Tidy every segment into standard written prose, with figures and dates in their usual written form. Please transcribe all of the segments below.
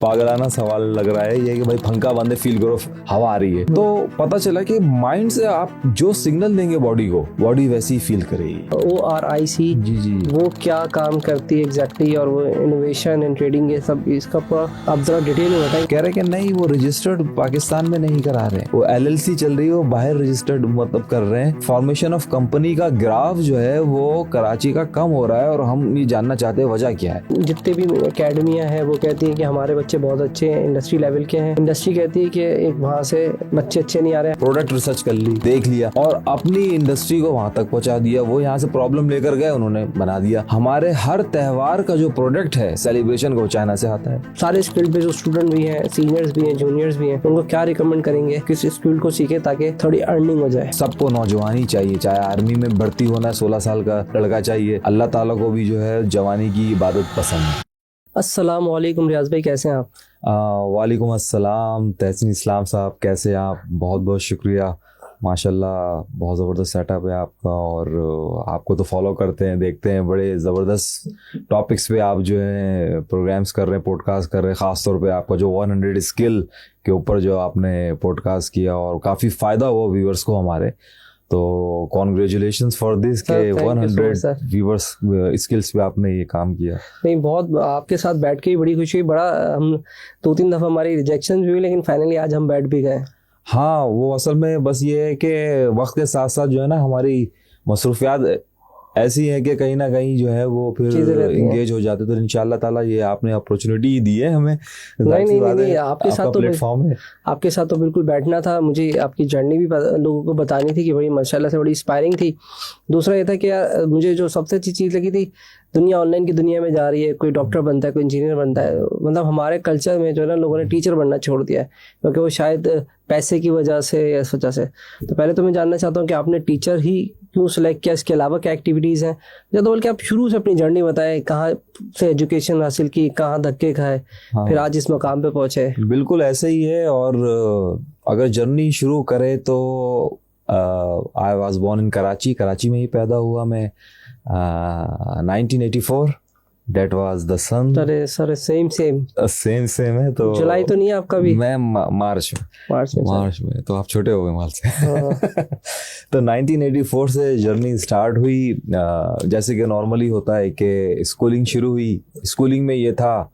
पागलाना सवाल लग रहा है ये कि भाई पंखा बंद है, फील करो हवा आ रही है। तो पता चला कि माइंड से आप जो सिग्नल देंगे बॉडी को, बॉडी वैसी ही फील करेगी। ORIC जी जी, वो क्या काम करती है एग्जैक्टली, और वो इनोवेशन एंड ट्रेडिंग ये सब, इसका पूरा आप जरा डिटेल में बताएं। कह रहे कि नहीं वो रजिस्टर्ड पाकिस्तान में नहीं करा रहे, वो LLC चल रही है, वो बाहर रजिस्टर्ड मतलब कर रहे हैं। फॉर्मेशन ऑफ कंपनी का ग्राफ जो है वो कराची का कम हो रहा है और हम ये जानना चाहते हैं वजह क्या है। जितने भी एकेडमियाँ हैं वो कहती हैं कि हमारे बच्चे बहुत अच्छे हैं, इंडस्ट्री लेवल के हैं। इंडस्ट्री कहती है कि एक वहाँ से बच्चे अच्छे नहीं आ रहे हैं। प्रोडक्ट रिसर्च कर ली, देख लिया और अपनी इंडस्ट्री को वहां तक पहुंचा दिया। वो यहाँ से प्रॉब्लम लेकर गए, उन्होंने बना दिया। हमारे हर त्योहार का जो प्रोडक्ट है सेलिब्रेशन का, वो चाइना से आता है। सारे स्किल्ड पे जो स्टूडेंट भी हैं, सीनियर्स भी हैं, जूनियर्स भी हैं, उनको क्या रिकमेंड करेंगे किस स्किल को सीखे ताकि थोड़ी अर्निंग हो जाए? सबको नौजवानी चाहिए, चाहे आर्मी में भर्ती होना है, 16 साल का लड़का चाहिए। अल्लाह ताला को भी जो है जवानी की इबादत पसंद है। अस्सलाम वालेकुम रियाज भाई, कैसे हैं आप? वालेकुम अस्सलाम तहसीन इस्लाम साहब, कैसे हैं आप? बहुत बहुत शुक्रिया, माशाल्लाह बहुत ज़बरदस्त सेटअप है आपका और आपको तो फॉलो करते हैं, देखते हैं, बड़े ज़बरदस्त टॉपिक्स पे आप जो है प्रोग्राम्स कर रहे हैं, पॉडकास्ट कर रहे हैं। ख़ास तौर पे आपका जो 100 स्किल के ऊपर जो आपने पॉडकास्ट किया और काफ़ी फ़ायदा हुआ व्यूअर्स को हमारे, तो कॉन्ग्रेचुलेशंस फॉर दिस के 100 व्यूअर्स स्किल्स पे आपने ये काम किया। नहीं, बहुत आपके साथ बैठ के ही बड़ी खुशी हुई। बड़ा हम 2-3 दफ़ा हमारी रिजेक्शन भी हुई, लेकिन फाइनली आज हम बैठ भी गए। हाँ, वो असल में बस ये है कि वक्त के साथ साथ जो है ना हमारी मसरूफियात ऐसी है कि कहीं ना कहीं जो है वो फिर इंगेज हो जाते। तो इंशाल्लाह ताला ये आपने अपॉर्चुनिटी दी है हमें। नहीं, आपके साथ तो प्लेटफॉर्म है, आपके साथ तो बिल्कुल बैठना था। मुझे आपकी जर्नी भी लोगों को बतानी थी कि बड़ी माशाल्लाह से बड़ी इंस्पायरिंग थी। दूसरा ये था कि यार मुझे जो सबसे अच्छी चीज़ लगी थी, दुनिया ऑनलाइन की दुनिया में जा रही है, कोई डॉक्टर बनता है, कोई इंजीनियर बनता है। मतलब हमारे कल्चर में जो है ना लोगों ने टीचर बनना छोड़ दिया है, क्योंकि वो शायद पैसे की वजह से या इस वजह से। तो पहले तो मैं जानना चाहता हूँ कि आपने टीचर ही क्यों सेलेक्ट किया, इसके अलावा क्या एक्टिविटीज़ हैं? या तो बल्कि आप शुरू से अपनी जर्नी बताएं, कहाँ से एजुकेशन हासिल की, कहाँ धक्के खाए, फिर आज इस मकाम पे पहुँचे। बिल्कुल ऐसे ही है। और अगर जर्नी शुरू करें तो I was born in Karachi में ही पैदा हुआ मैं। 1984 that was the sun। अरे सर, सेम है। तो जुलाई तो नहीं है आपका भी? मैं मार्च में तो आप छोटे हो गए माल से। तो 1984 से जर्नी स्टार्ट हुई। जैसे कि नॉर्मली होता है कि स्कूलिंग शुरू हुई। स्कूलिंग में ये था,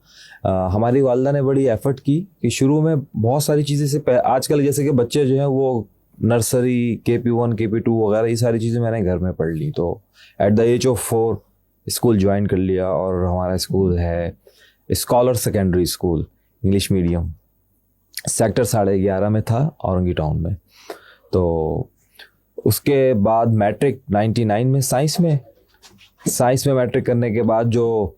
हमारी वालदा ने बड़ी एफर्ट की कि शुरू में बहुत सारी चीज़ें से आजकल जैसे कि बच्चे जो हैं वो नर्सरी, KP1 KP2 वगैरह ये सारी चीज़ें मैंने घर में पढ़ ली। तो at the age of 4 school join कर लिया। और हमारा स्कूल है scholar secondary school, English medium, sector 11.5 में था, औरंगी टाउन में। तो उसके बाद मैट्रिक 99 में साइंस में मैट्रिक करने के बाद जो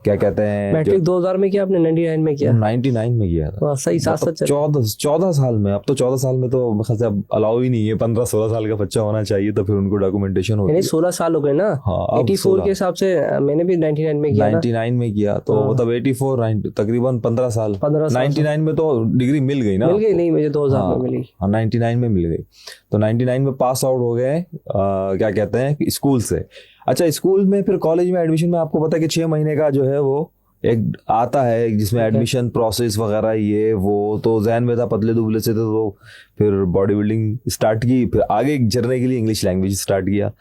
क्या कहते हैं, मैट्रिक 2000 में किया आपने? 99 में किया? 99 में किया था। सही, साथ 14 साल में। अब तो 14 साल में तो खासा अलाउ ही नहीं है, 15-16 साल का बच्चा होना चाहिए, तो फिर उनको डॉक्यूमेंटेशन होती है। 16 साल हो गए ना। हाँ, 84 के हिसाब से मैंने भी 99 में किया। 99 में किया तो मतलब 84 तकरीबन 15 साल। 99 में तो डिग्री मिल गई ना? मिल गई नहीं, मुझे 2000 में मिली। हाँ, 99 में मिल गई। तो 99 में पास आउट हो गए क्या कहते हैं स्कूल से। अच्छा, स्कूल में फिर कॉलेज में एडमिशन में आपको पता है कि 6 महीने का जो है वो एक आता है जिसमें एडमिशन प्रोसेस वगैरह ये वो। तो जहन में था, पतले दुबले से तो फिर बॉडी बिल्डिंग स्टार्ट की, फिर आगे चलने के लिए इंग्लिश लैंग्वेज स्टार्ट किया।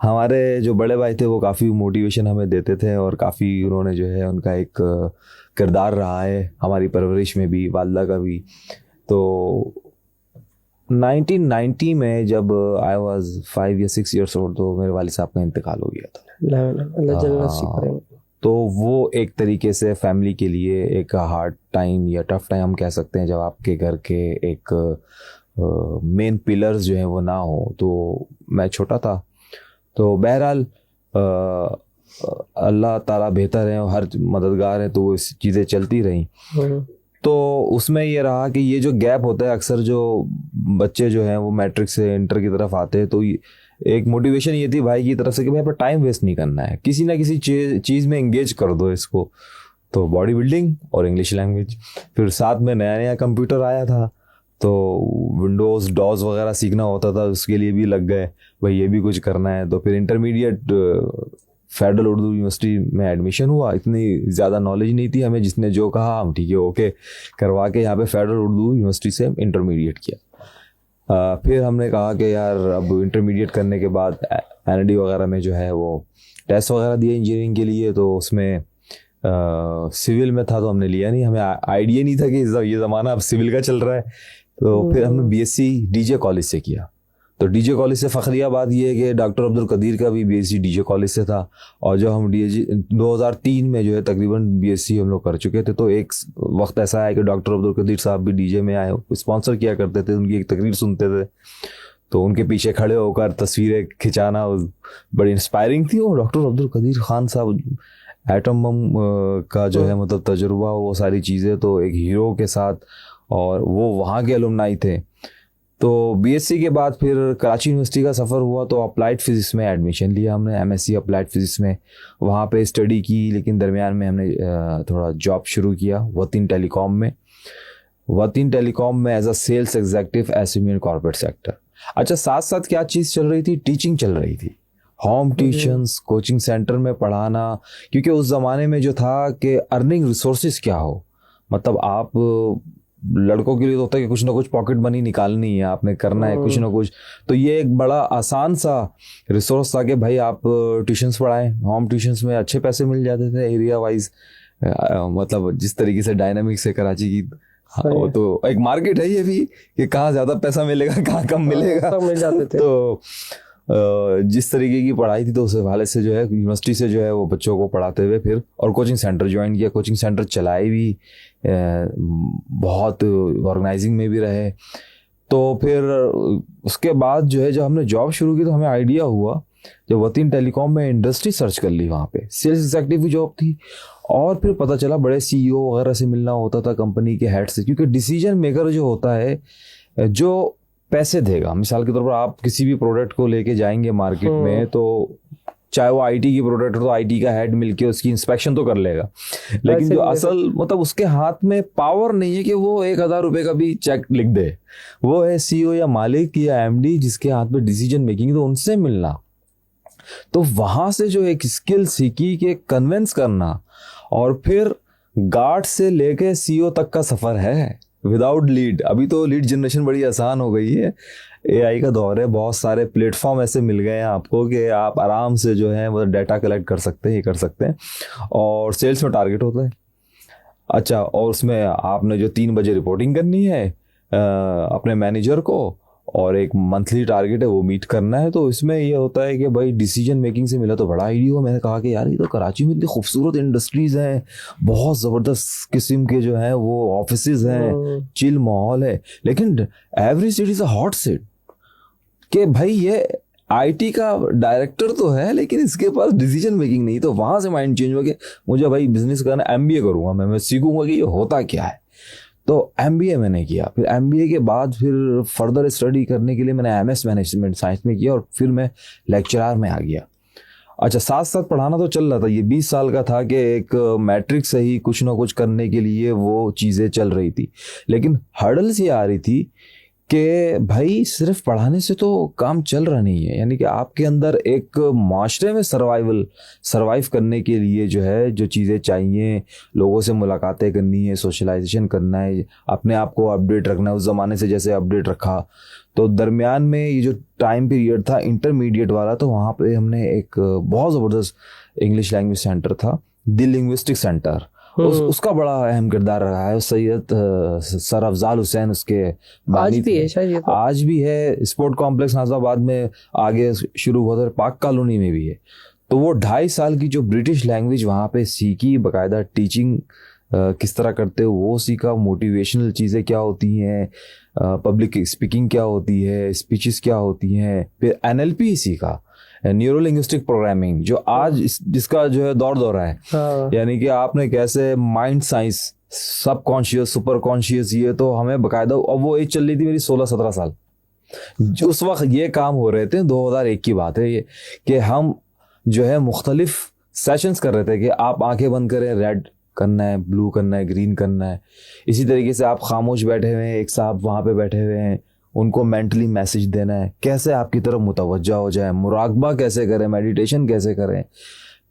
हमारे जो बड़े भाई थे वो काफ़ी मोटिवेशन हमें देते थे और काफ़ी उन्होंने जो है उनका एक किरदार रहा है हमारी परवरिश में भी, वालदा का भी। तो 1990 में जब आई वाज 5 या 6 ईयर्स ओल्ड तो मेरे वालिद साहब का इंतकाल हो गया था। तो वो एक तरीके से फैमिली के लिए एक हार्ड टाइम या टफ टाइम हम कह सकते हैं, जब आपके घर के एक मेन पिलर्स जो हैं वो ना हो। तो मैं छोटा था, तो बहरहाल अल्लाह ताला बेहतर है, हर मददगार है, तो वो चीज़ें चलती रहीं। तो उसमें ये रहा कि ये जो गैप होता है, अक्सर जो बच्चे जो हैं वो मैट्रिक से इंटर की तरफ आते हैं, तो एक मोटिवेशन ये थी भाई की तरफ से कि भाई पर टाइम वेस्ट नहीं करना है, किसी ना किसी चीज़ में एंगेज कर दो इसको। तो बॉडी बिल्डिंग और इंग्लिश लैंग्वेज। फिर साथ में नया कंप्यूटर आया था, तो विंडोज़ डॉस वगैरह सीखना होता था, उसके लिए भी लग गए भाई ये भी कुछ करना है। तो फिर इंटरमीडिएट फेडरल उर्दू यूनिवर्सिटी में एडमिशन हुआ. इतनी ज़्यादा नॉलेज नहीं थी हमें, जिसने जो कहा हम ठीक है ओके करवा के यहाँ पे फेडरल उर्दू यूनिवर्सिटी से इंटरमीडिएट किया. फिर हमने कहा कि यार अब इंटरमीडिएट करने के बाद NID वगैरह में जो है वो टेस्ट वगैरह दिए इंजीनियरिंग के लिए, तो उसमें सिविल में था तो हमने लिया नहीं, हमें आइडिया नहीं था कि ये ज़माना अब सिविल का चल रहा है. तो फिर हमने BSc DJ कॉलेज से किया. तो DJ कॉलेज से फ़खरिया बात ये है कि डॉक्टर अब्दुल कदीर का भी BSc DJ कॉलेज से था, और जो हम 2003 में जो है तकरीबन BSc हम लोग कर चुके थे. तो एक वक्त ऐसा है कि डॉक्टर अब्दुल कदीर साहब भी DJ में आए, स्पॉन्सर किया करते थे, उनकी एक तकरीर सुनते थे, तो उनके पीछे खड़े होकर तस्वीरें खिंचाना बड़ी इंस्पायरिंग थी. और डॉक्टर अब्दुल कदीर खान साहब एटम बम का जो है मतलब तजुर्बा, वो सारी चीज़ें, तो एक हीरो के साथ, और वो वहाँ के अलुमनाई थे. तो BSc के बाद फिर कराची यूनिवर्सिटी का सफ़र हुआ, तो अप्लाइड फिज़िक्स में एडमिशन लिया हमने, MSc अप्लाइड फिज़िक्स में. वहाँ पे स्टडी की, लेकिन दरमियान में हमने थोड़ा जॉब शुरू किया वतीन टेलीकॉम में. वतीन टेलीकॉम में as a sales executive SME corporate sector. अच्छा, साथ साथ क्या चीज़ चल रही थी, टीचिंग चल रही थी, होम ट्यूशंस, कोचिंग सेंटर में पढ़ाना. क्योंकि उस ज़माने में जो था कि अर्निंग रिसोर्सेज क्या हो, मतलब आप लड़कों के लिए तो होता है कि कुछ ना कुछ पॉकेट मनी निकालनी है, आपने करना है कुछ ना कुछ. तो ये एक बड़ा आसान सा रिसोर्स था कि भाई आप ट्यूशन्स पढ़ाएं. होम ट्यूशन्स में अच्छे पैसे मिल जाते थे एरिया वाइज, मतलब जिस तरीके से डायनामिक्स है कराची की. हाँ, तो एक मार्केट है ये भी कि कहाँ ज़्यादा पैसा मिलेगा, कहाँ कम मिलेगा, सब मिल जाते थे. तो जिस तरीके की पढ़ाई थी तो उस हवाले से जो है यूनिवर्सिटी से जो है वो बच्चों को पढ़ाते हुए फिर और कोचिंग सेंटर ज्वाइन किया. कोचिंग सेंटर चलाए भी, बहुत ऑर्गेनाइजिंग में भी रहे. तो फिर उसके बाद जो है जब हमने जॉब शुरू की तो हमें आइडिया हुआ, जब वतीन टेलीकॉम में इंडस्ट्री सर्च कर ली, वहाँ पे सेल्स एग्जीक्यूटिव की जॉब थी. और फिर पता चला बड़े CEO वगैरह से मिलना होता था, कंपनी के हेड से, क्योंकि डिसीजन मेकर जो होता है जो पैसे देगा. मिसाल के तौर पर आप किसी भी प्रोडक्ट को लेके जाएंगे मार्केट में, तो चाहे वो IT की प्रोडक्ट हो तो IT का हेड मिलके उसकी इंस्पेक्शन तो कर लेगा, लेकिन जो असल मतलब उसके हाथ में पावर नहीं है कि वो 1000 रुपये का भी चेक लिख दे. वो है CEO या मालिक या MD जिसके हाथ में डिसीजन मेकिंग, तो उनसे मिलना. तो वहां से जो एक स्किल सीखी कि कन्विंस करना, और फिर गार्ड से लेके CEO तक का सफर है विदाउट लीड. अभी तो लीड जनरेशन बड़ी आसान हो गई है, AI का दौर है, बहुत सारे प्लेटफॉर्म ऐसे मिल गए हैं आपको कि आप आराम से जो है मतलब डाटा कलेक्ट कर सकते हैं, ये कर सकते हैं. और सेल्स में टारगेट होता है. अच्छा, और उसमें आपने जो 3 बजे रिपोर्टिंग करनी है अपने मैनेजर को, और एक मंथली टारगेट है वो मीट करना है. तो इसमें ये होता है कि भाई डिसीजन मेकिंग से मिला तो बड़ा आइडिया हुआ. मैंने कहा कि यार ये तो कराची में इतनी खूबसूरत इंडस्ट्रीज हैं, बहुत ज़बरदस्त किस्म के जो हैं वो ऑफिसेज हैं, चिल माहौल है, लेकिन every city is a hot city. कि भाई ये IT का डायरेक्टर तो है लेकिन इसके पास डिसीजन मेकिंग नहीं. तो वहाँ से माइंड चेंज हुआ कि मुझे भाई बिजनेस करना, MBA करूँगा मैं सीखूंगा कि ये होता क्या है. तो MBA मैंने किया. फिर MBA के बाद फिर फर्दर स्टडी करने के लिए मैंने MS मैनेजमेंट साइंस में किया, और फिर मैं लेक्चरर में आ गया. अच्छा, साथ साथ पढ़ाना तो चल रहा था. ये 20 साल का था कि एक मैट्रिक से ही कुछ ना कुछ करने के लिए वो चीज़ें चल रही थी, लेकिन हर्डल्स ये आ रही थी कि भाई सिर्फ पढ़ाने से तो काम चल रहा नहीं है. यानी कि आपके अंदर एक माशरे में सर्वाइव करने के लिए जो है जो चीज़ें चाहिए, लोगों से मुलाकातें करनी है, सोशलाइजेशन करना है, अपने आप को अपडेट रखना है, उस ज़माने से जैसे अपडेट रखा. तो दरमियान में ये जो टाइम पीरियड था इंटरमीडिएट वाला, तो वहाँ पे हमने एक बहुत ज़बरदस्त इंग्लिश लैंग्वेज सेंटर था, द लिंग्विस्टिक सेंटर. उसका बड़ा अहम किरदार रहा है. सैयद सर अफजाल हुसैन उसके आज भी है शायद, आज भी है. स्पोर्ट कॉम्प्लेक्स नाज़ाबाद में आगे शुरू हुआ था, पाक कॉलोनी में भी है. तो वो 2.5 साल की जो ब्रिटिश लैंग्वेज वहाँ पे सीखी, बाकायदा टीचिंग किस तरह करते हो वो सीखा, मोटिवेशनल चीज़ें क्या होती हैं, पब्लिक स्पीकिंग क्या होती है, स्पीचेस क्या होती हैं. फिर NLP सीखा, न्यूरो लिंग्विस्टिक प्रोग्रामिंग, जो आज जिसका जो है दौर है. यानी कि आपने कैसे माइंड साइंस, सब कॉन्शियस, सुपर कॉन्शियस, ये तो हमें बाकायदा. और वो एज चल रही थी मेरी 16-17 साल. उस वक्त ये काम हो रहे थे, 2001 की बात है ये, कि हम जो है मुख्तलिफ सेशंस कर रहे थे कि आप आंखें बंद करें, रेड करना है, ब्लू करना है, ग्रीन करना है. इसी तरीके से आप खामोश बैठे हुए हैं, एक साहब वहाँ पे बैठे हुए हैं, उनको मेंटली मैसेज देना है, कैसे आपकी तरफ मुतवज्जा हो जाए, मुराकबा कैसे करें, मेडिटेशन कैसे करें.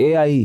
AI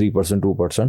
3% 2%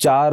4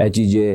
HEJ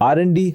R&D,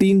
3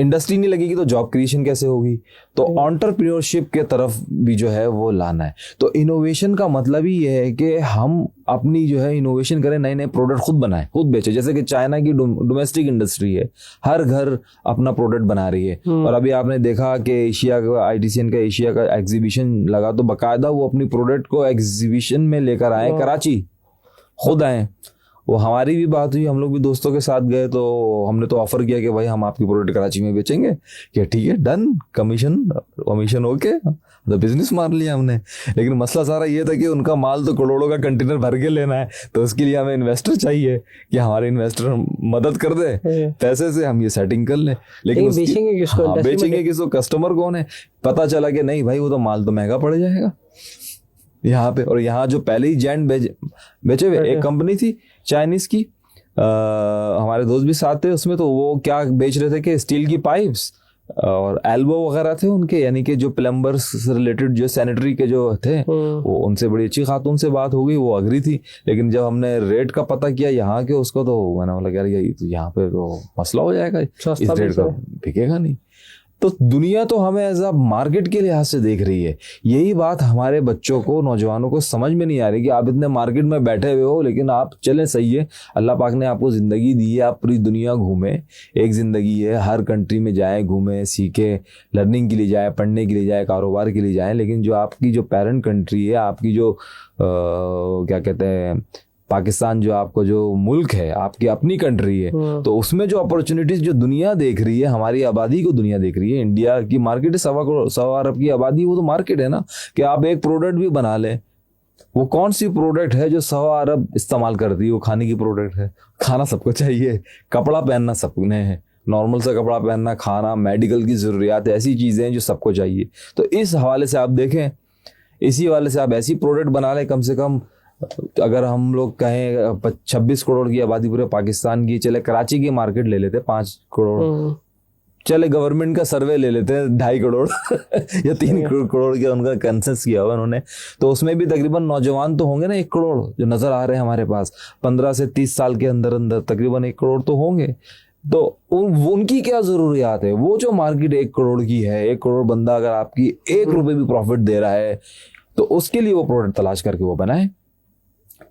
इंडस्ट्री नहीं लगेगी तो जॉब क्रिएशन कैसे होगी, तो एंटरप्रेन्योरशिप के तरफ भी जो है वो लाना है। तो इनोवेशन का मतलब ही ये है कि हम अपनी जो है इनोवेशन करें, नए नए प्रोडक्ट खुद बनाएं, खुद बेचें। जैसे कि चाइना की डोमेस्टिक इंडस्ट्री है, हर घर अपना प्रोडक्ट बना रही है। और अभी आपने देखा कि एशिया का ITCN का एशिया का एग्जीबिशन लगा, तो बाकायदा वो अपनी प्रोडक्ट को एग्जीबिशन में लेकर आए, कराची खुद आए। वो हमारी भी बात हुई, हम लोग भी दोस्तों के साथ गए, तो हमने तो ऑफर किया कि भाई हम आपकी प्रोडक्ट कराची में बेचेंगे, कि ठीक है डन, कमीशन ओके, तो बिजनेस मार लिया हमने। लेकिन मसला सारा ये था कि उनका माल तो करोड़ों का कंटेनर भर के लेना है, तो उसके लिए हमें इन्वेस्टर चाहिए कि हमारे इन्वेस्टर मदद कर दे, पैसे से हम ये सेटिंग कर लें। लेकिन बेचेंगे किसको? बेचेंगे किसको? कस्टमर कौन है? पता चला कि नहीं भाई वो तो माल तो महंगा पड़ जाएगा यहाँ पे। और यहाँ जो पहले ही जेंट बेचे हुए एक कंपनी थी चाइनीज की, हमारे दोस्त भी साथ थे उसमें, तो वो क्या बेच रहे थे कि स्टील की पाइप्स और एल्बो वगैरह थे उनके, यानी कि जो प्लम्बर्स से रिलेटेड जो सैनिटरी के जो थे, वो उनसे बड़ी अच्छी खातून से बात हो गई, वो अग्री थी। लेकिन जब हमने रेट का पता किया यहाँ के उसको, तो मैंने बोला यार ये तो यहाँ पे तो मसला हो जाएगा, इस रेट का बिकेगा नहीं। तो दुनिया तो हमें एज अ मार्केट के लिहाज से देख रही है। यही बात हमारे बच्चों को, नौजवानों को समझ में नहीं आ रही कि आप इतने मार्केट में बैठे हुए हो, लेकिन आप चलें, सही है, अल्लाह पाक ने आपको ज़िंदगी दी है, आप पूरी दुनिया घूमें, एक ज़िंदगी है, हर कंट्री में जाएं, घूमें, सीखें, लर्निंग के लिए जाएं, पढ़ने के लिए जाएं, कारोबार के लिए जाएं। लेकिन जो आपकी जो पेरेंट कंट्री है, आपकी जो क्या कहते हैं पाकिस्तान, जो आपको जो मुल्क है, आपकी अपनी कंट्री है, तो उसमें जो अपॉर्चुनिटीज जो दुनिया देख रही है, हमारी आबादी को दुनिया देख रही है। इंडिया की मार्केट है 1.25 अरब की आबादी, वो तो मार्केट है ना, कि आप एक प्रोडक्ट भी बना लें। वो कौन सी प्रोडक्ट है जो 1.25 अरब इस्तेमाल करती है? वो खाने की प्रोडक्ट है। खाना सबको चाहिए, कपड़ा पहनना सबने है, नॉर्मल सा कपड़ा पहनना, खाना, मेडिकल की ज़रूरियात, ऐसी चीज़ें हैं जो सबको चाहिए। तो इस हवाले से आप देखें, इसी हवाले से आप ऐसी प्रोडक्ट बना लें, कम से कम अगर हम लोग कहें 26 करोड़ की आबादी पूरे पाकिस्तान की, चले कराची की मार्केट ले लेते 5 करोड़, चले गवर्नमेंट का सर्वे ले लेते हैं 2.5 करोड़ या 3 करोड़ का उनका कंसेंस किया हुआ उन्होंने, तो उसमें भी तकरीबन नौजवान तो होंगे ना 1 करोड़ जो नजर आ रहे हैं हमारे पास, 15 से 30 साल के अंदर अंदर तकरीबन 1 करोड़ तो होंगे। तो उनकी क्या जरूरियात है? वो जो मार्केट 1 करोड़ की है, 1 करोड़ बंदा अगर आपकी 1 रुपए भी प्रॉफिट दे रहा है, तो उसके लिए वो प्रोडक्ट तलाश करके वो बनाए।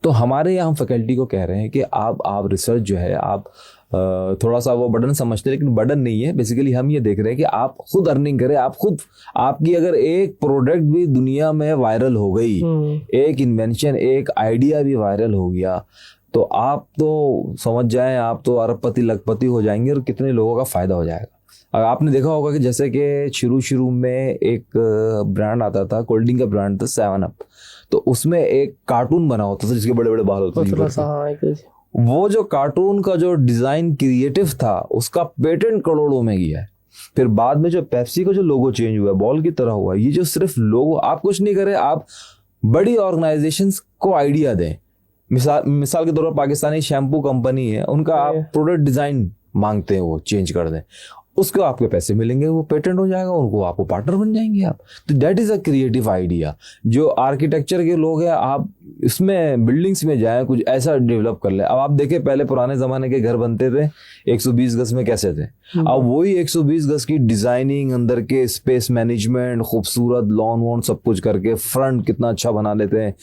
तो हमारे यहाँ हम फैकल्टी को कह रहे हैं कि आप रिसर्च जो है, आप थोड़ा सा वो बर्डन समझते हैं, लेकिन बर्डन नहीं है। बेसिकली हम ये देख रहे हैं कि आप खुद अर्निंग करें, आप खुद, आपकी अगर एक प्रोडक्ट भी दुनिया में वायरल हो गई, एक इन्वेंशन, एक आइडिया भी वायरल हो गया, तो आप तो समझ जाएं, आप तो अरबपति लखपति हो जाएंगे और कितने लोगों का फायदा हो जाएगा। अब आपने देखा होगा कि जैसे कि शुरू में एक ब्रांड आता था, कोल्ड ड्रिंक का ब्रांड था 7 अप, तो उसमें एक कार्टून बना होता था जिसके बड़े बड़े बाल होते थे। वो जो कार्टून का जो डिजाइन क्रिएटिव था, उसका पेटेंट करोड़ों में गया है। फिर बाद में जो पेप्सी का जो लोगो चेंज हुआ, बॉल की तरह हुआ, ये जो सिर्फ लोगो, आप कुछ नहीं करें, आप बड़ी ऑर्गेनाइजेशंस को आइडिया दें। मिसाल के तौर पर पाकिस्तानी शैम्पू कंपनी है, उनका आप प्रोडक्ट डिजाइन मांगते हैं, वो चेंज कर दें, उसको आपके पैसे मिलेंगे, वो पेटेंट हो जाएगा, उनको आपको पार्टनर बन जाएंगे आप। तो that is a creative idea. जो आर्किटेक्चर के लोग हैं, आप इसमें बिल्डिंग्स में जाएं, कुछ ऐसा डेवलप कर ले। अब आप देखें, पहले पुराने जमाने के घर बनते थे 120 गज में, कैसे थे? अब वही 120 गज की डिजाइनिंग, अंदर के स्पेस मैनेजमेंट, खूबसूरत लॉन वॉन सब कुछ करके फ्रंट कितना अच्छा बना लेते हैं।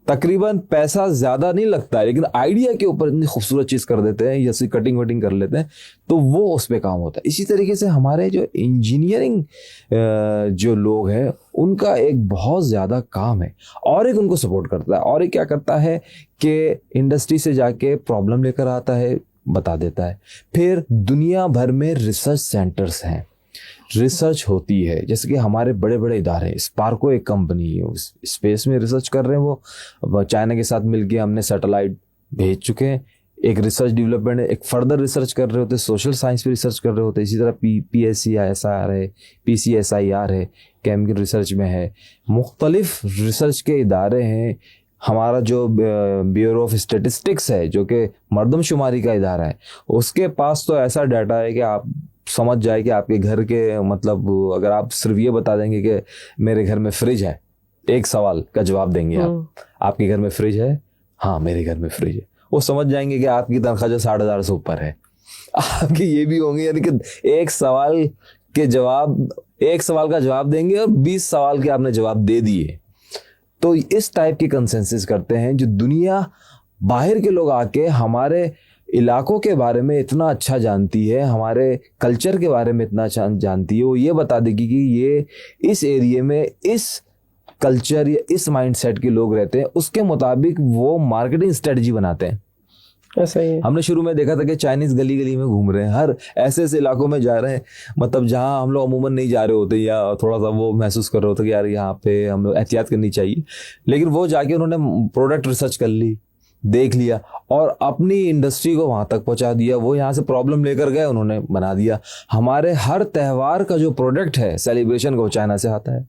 तकरीबन पैसा ज्यादा नहीं लगता है, लेकिन आइडिया के ऊपर इतनी खूबसूरत चीज कर देते हैं, जैसे कटिंग वटिंग कर लेते हैं, तो वो उस पे काम होता है। इसी तरीके से हमारे जो इंजीनियरिंग जो लोग हैं, उनका एक बहुत ज्यादा काम है, और एक उनको सपोर्ट करता है, और एक क्या करता है कि इंडस्ट्री से जाके प्रॉब्लम लेकर आता है, बता देता है। फिर दुनिया भर में रिसर्च सेंटर्स हैं, रिसर्च होती है, जैसे कि हमारे बड़े बड़े इदारे, स्पार्को एक कंपनी है, उस स्पेस में रिसर्च कर रहे हैं, वो चाइना के साथ मिलके हमने सैटेलाइट भेज चुके हैं, एक रिसर्च डेवलपमेंट है, एक फर्दर रिसर्च कर रहे होते, सोशल साइंस पे रिसर्च कर रहे होते। इसी तरह PSCISR है, PCSIR है, केमिकल रिसर्च में है, मुख्तलिफ रिसर्च के इदारे हैं। हमारा जो ब्यूरो ऑफ स्टेटिस्टिक्स है, जो कि मर्दमशुमारी का इदारा है, उसके पास तो ऐसा डाटा है कि आप समझ जाए कि आपके घर के, मतलब अगर आप सिर्फ ये बता देंगे कि मेरे घर में फ्रिज है, एक सवाल का जवाब देंगे आप, आपके घर में फ्रिज है? हाँ, मेरे घर में फ्रिज है, वो समझ जाएंगे कि आपकी तनख्वाह जो 60,000 से ऊपर है। आपके ये भी होंगे, यानी कि एक सवाल का जवाब देंगे और 20 सवाल के आपने जवाब दे दिए। तो इस टाइप की कंसेंसस करते हैं जो दुनिया बाहर के लोग आके हमारे इलाकों के बारे में इतना अच्छा जानती है, हमारे कल्चर के बारे में इतना अच्छा जानती है, वो ये बता देगी कि ये इस एरिया में इस कल्चर या इस माइंडसेट के लोग रहते हैं, उसके मुताबिक वो मार्केटिंग स्ट्रेटजी बनाते हैं। ऐसा ही है। हमने शुरू में देखा था कि चाइनीज गली गली में घूम रहे हैं, हर ऐसे ऐसे इलाकों में जा रहे हैं, मतलब जहां हम लोग अमूमन नहीं जा रहे होते या थोड़ा सा वो महसूस कर रहे होते कि यार यहाँ पे हम लोग एहतियात करनी चाहिए, लेकिन वो जाके उन्होंने प्रोडक्ट रिसर्च कर ली, देख लिया और अपनी इंडस्ट्री को वहां तक पहुंचा दिया। वो यहाँ से प्रॉब्लम लेकर गए, उन्होंने बना दिया। हमारे हर त्यौहार का जो प्रोडक्ट है सेलिब्रेशन का, वो चाइना से आता है।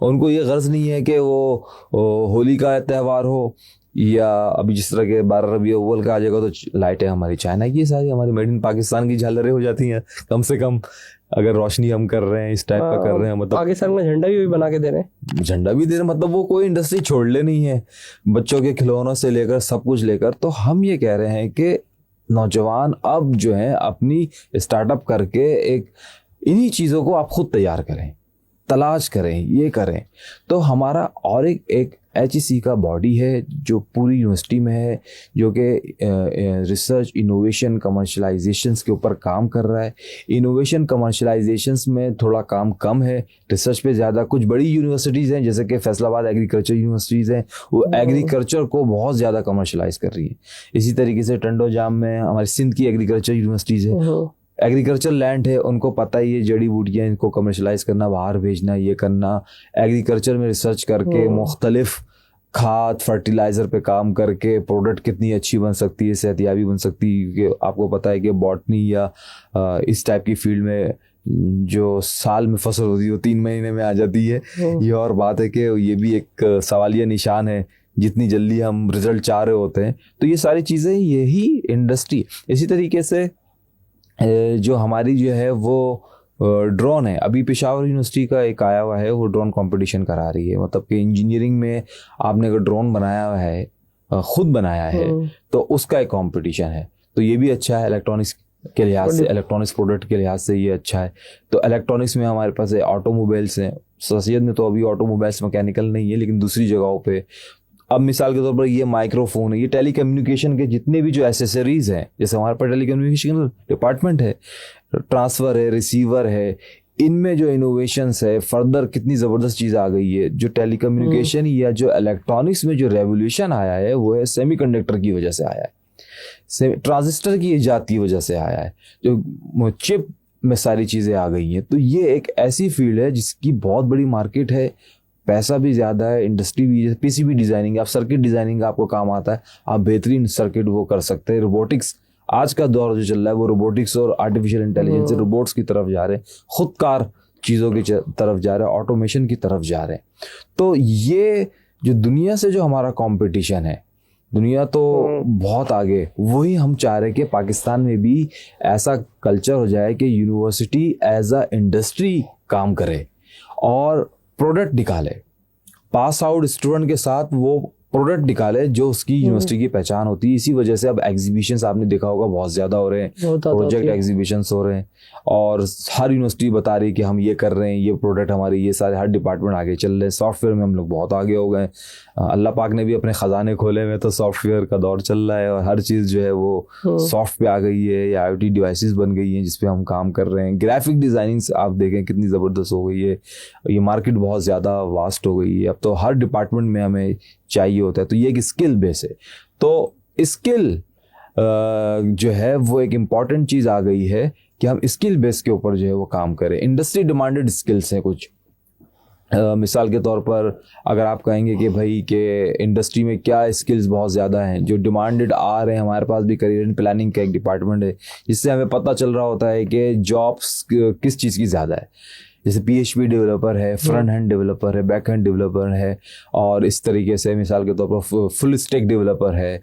उनको ये गर्ज नहीं है कि वो होली का त्यौहार हो या अभी जिस तरह के 12 रबी अव्वल का आ जाएगा तो लाइटें हमारी चाइना की सारी, हमारी मेड इन पाकिस्तान की झालरें हो जाती हैं कम से कम, अगर रोशनी हम कर रहे हैं इस टाइप का कर रहे हैं। मतलब पाकिस्तान का झंडा भी बना के दे रहे हैं, झंडा भी दे रहे हैं, मतलब वो कोई इंडस्ट्री छोड़ ले नहीं है, बच्चों के खिलौनों से लेकर सब कुछ लेकर। तो हम ये कह रहे हैं कि नौजवान अब जो है अपनी स्टार्टअप करके एक इन्हीं चीज़ों को आप खुद तैयार करें, तलाश करें, ये करें। तो हमारा और एक HEC का बॉडी है जो पूरी यूनिवर्सिटी में है, जो कि रिसर्च इनोवेशन कमर्शलाइजेशंस के ऊपर काम कर रहा है। इनोवेशन कमर्शलाइजेशंस में थोड़ा काम कम है, रिसर्च पे ज़्यादा। कुछ बड़ी यूनिवर्सिटीज़ हैं जैसे कि फैसलाबाद एग्रीकल्चर यूनिवर्सिटीज़ हैं, वो एग्रीकल्चर को बहुत ज़्यादा कमर्शलाइज कर रही है। इसी तरीके से टंडो जाम में हमारी सिंध की एग्रीकल्चर यूनिवर्सिटीज़ है, एग्रीकल्चर लैंड है, उनको पता ही है जड़ी बूटियाँ इनको कमर्शलाइज करना, बाहर भेजना, ये करना। एग्रीकल्चर में रिसर्च करके मुख्तलिफ खाद फर्टिलाइज़र पे काम करके प्रोडक्ट कितनी अच्छी बन सकती है, सेहतियाबी बन सकती है। कि आपको पता है कि बॉटनी या इस टाइप की फील्ड में जो साल में फसल होती है वो 3 महीने में आ जाती है। ये और बात है कि ये भी एक सवालिया निशान है जितनी जल्दी हम रिजल्ट चाह रहे होते हैं। तो ये सारी चीज़ें, यही इंडस्ट्री। इसी तरीके से जो हमारी जो है वो ड्रोन है, अभी पेशावर यूनिवर्सिटी का एक आया हुआ है, वो ड्रोन कंपटीशन करा रही है। मतलब कि इंजीनियरिंग में आपने अगर ड्रोन बनाया हुआ है, खुद बनाया है, तो उसका एक कंपटीशन है। तो ये भी अच्छा है इलेक्ट्रॉनिक्स के लिहाज से, इलेक्ट्रॉनिक्स प्रोडक्ट के लिहाज से ये अच्छा है। तो इलेक्ट्रॉनिक्स में हमारे पास ऑटोमोबाइल्स हैं, सैयद में तो अभी ऑटोमोबाइल्स मैकेनिकल नहीं है, लेकिन दूसरी जगहों पे अब मिसाल के तौर पर ये माइक्रोफोन है, ये टेली कम्युनिकेशन के जितने भी जो एसेसरीज हैं, जैसे हमारे पास टेली कम्युनिकेशन डिपार्टमेंट है, ट्रांसफ़र है, रिसीवर है, इनमें जो इनोवेशंस है, फर्दर कितनी ज़बरदस्त चीज़ आ गई है। जो टेली कम्युनिकेशन या जो इलेक्ट्रॉनिक्स में जो रेवोल्यूशन आया है वो है सेमीकंडक्टर की वजह से आया है, ट्रांजिस्टर की इजाद की वजह से आया है, जो चिप में सारी चीज़ें आ गई हैं। तो ये एक ऐसी फील्ड है जिसकी बहुत बड़ी मार्केट है, पैसा भी ज़्यादा है, इंडस्ट्री भी। PCB डिज़ाइनिंग, आप सर्किट डिज़ाइनिंग का आपको काम आता है, आप बेहतरीन सर्किट वो कर सकते हैं। रोबोटिक्स, आज का दौर जो चल रहा है वो रोबोटिक्स और आर्टिफिशियल इंटेलिजेंस से रोबोट्स की तरफ जा रहे हैं, खुदकार चीज़ों की तरफ जा रहे हैं, ऑटोमेशन की तरफ जा रहे हैं। तो ये जो दुनिया से जो हमारा कंपटीशन है, दुनिया तो बहुत आगे, वही हम चाह रहे हैं कि पाकिस्तान में भी ऐसा कल्चर हो जाए कि यूनिवर्सिटी एज अ इंडस्ट्री काम करे और प्रोडक्ट निकाले, पास आउट स्टूडेंट के साथ वो प्रोडक्ट निकाले जो उसकी यूनिवर्सिटी की पहचान होती है। इसी वजह से अब एग्जीबिशंस आपने देखा होगा बहुत ज़्यादा हो रहे हैं, प्रोजेक्ट एग्जीबिशंस हो रहे हैं, और हर यूनिवर्सिटी बता रही है कि हम ये कर रहे हैं, ये प्रोडक्ट हमारे, ये सारे हर डिपार्टमेंट आगे चल रहे हैं। सॉफ्टवेयर में हम लोग बहुत आगे हो गए, अल्लाह पाक ने भी अपने ख़जाने खोले हुए, तो सॉफ्टवेयर का दौर चल रहा है और हर चीज़ जो है वो सॉफ्ट पे आ गई है या IoT डिवाइसेस बन गई हैं जिस पे हम काम कर रहे हैं। ग्राफिक डिज़ाइनिंग आप देखें कितनी ज़बरदस्त हो गई है, ये मार्केट बहुत ज़्यादा वास्ट हो गई है। अब तो हर डिपार्टमेंट में हमें चाहिए होता है। तो ये एक स्किल बेस है। तो स्किल जो है वो एक इम्पॉर्टेंट चीज़ आ गई है कि हम स्किल बेस के ऊपर जो है वो काम करें। इंडस्ट्री डिमांडेड स्किल्स हैं कुछ, मिसाल के तौर पर अगर आप कहेंगे कि भाई के इंडस्ट्री में क्या स्किल्स बहुत ज़्यादा हैं जो डिमांडेड आ रहे हैं, हमारे पास भी करियर एंड प्लानिंग का एक डिपार्टमेंट है जिससे हमें पता चल रहा होता है कि जॉब्स किस चीज़ की ज़्यादा है। जैसे PHP डेवलपर है, फ्रंट हैंड डेवलपर है, बैक हैंड डेवलपर है, और इस तरीके से मिसाल के तौर पर फुल स्टैक डेवलपर है,